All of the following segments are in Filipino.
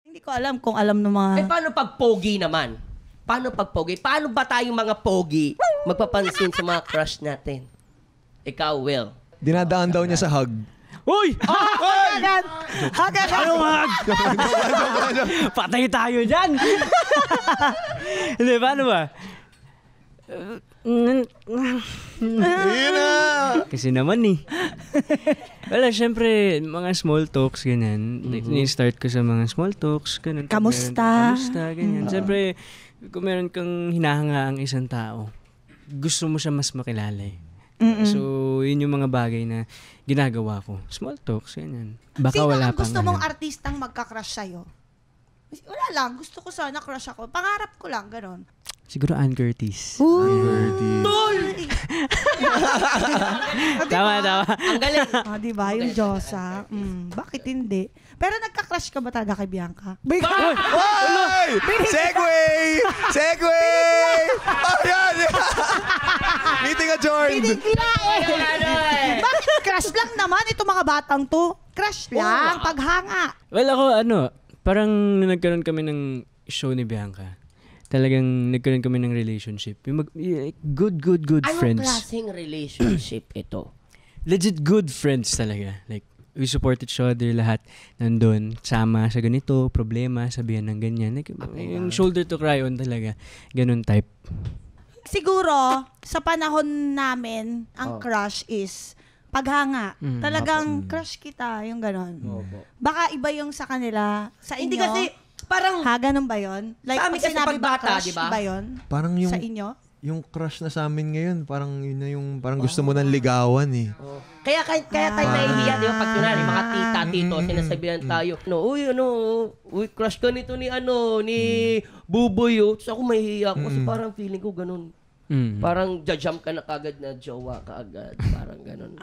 Hindi ko alam kung alam ng mga... paano pag pogi naman? Paano pag pogi? Paano ba tayong mga pogi magpapansin sa mga crush natin? Ikaw, Will. Dinadaan daw niya sa hug. Uy! Agad! Agad! Ano hug? Patay tayo dyan! Hindi, paano ba? Yun na! Kasi naman Wala, syempre, mga small talks, ganyan. Ni-start ko sa mga small talks, ganun. Kamusta? Kamusta, ganyan. Syempre, kung meron kang hinahanga ang isang tao, gusto mo siya mas makilala eh. So, yun yung mga bagay na ginagawa ko. Small talks, ganyan. Baka Sino wala ang gusto pang mong artistang magka-crush sa'yo? Wala lang. Gusto ko sana crush ako. Pangarap ko lang, gano'n. Siguro Ann Curtis. Tama. Ang galing. Diba? Yung Diyosa. Bakit hindi? Pero nagka-crush ka ba talaga kay Bianca? Oy! Segway! Oh, yan! Meeting adjourned! Bakit crush lang naman itong mga batang to? Crush lang, paghanga. Well, ako, parang nagkaroon kami ng show ni Bianca. Talagang nagkaroon kami ng relationship. Yung good friends. Anong klaseng relationship ito? Legit good friends talaga. Like, we support each other, lahat nandun. Sama sa ganito, problema, sabihan ng ganyan. Like, yung shoulder to cry on talaga. Ganun type. Siguro, sa panahon namin, ang crush is paghanga. Talagang crush kita, yung gano'n. Baka iba yung sa kanila. Sa inyo? Hindi kasi, parang... ganun ba yun? Like, Sa amin pag kasi sinabi pag ba bata, crush, diba? ba yun? Parang yung... Sa inyo? Yung crush na sa amin ngayon, parang yun na yung parang gusto mo nang ligawan eh. Kaya tayo nahihiya, di ba? Pag kunwari, mga tita, tito, sinasabihan tayo, uy, crush ka nito ni Buboy, oh. Tapos ako mahihiya ako kasi parang feeling ko ganun. Parang jajump ka na kagad na jowa ka agad. Parang ganun.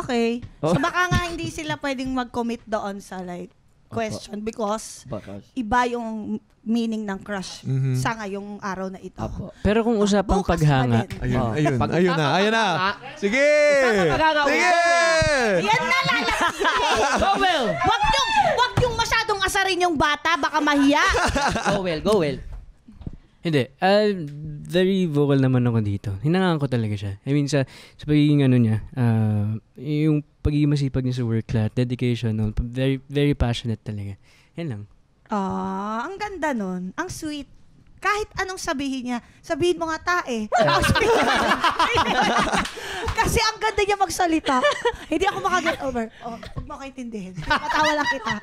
Okay. So baka nga hindi sila pwedeng mag-commit doon sa like question because iba yung meaning ng crush sa ngayong araw na ito. Pero kung usapang paghanga, Ayun na. Sige! Yan na lalaki! Wag yung masyadong asarin yung bata, baka mahiya. Go well. Hindi. Very vocal naman ako dito. Hinangaan ko talaga siya. I mean, sa pagiging niya, yung pagiging masipag niya sa work, dedication, very, very passionate talaga. Yan lang. Ang ganda nun. Ang sweet. Kahit anong sabihin niya, sabihin mo nga tae. Kasi ang ganda niya magsalita. Hindi ako makaget over. Huwag mo kaintindihin. Patawa lang kita.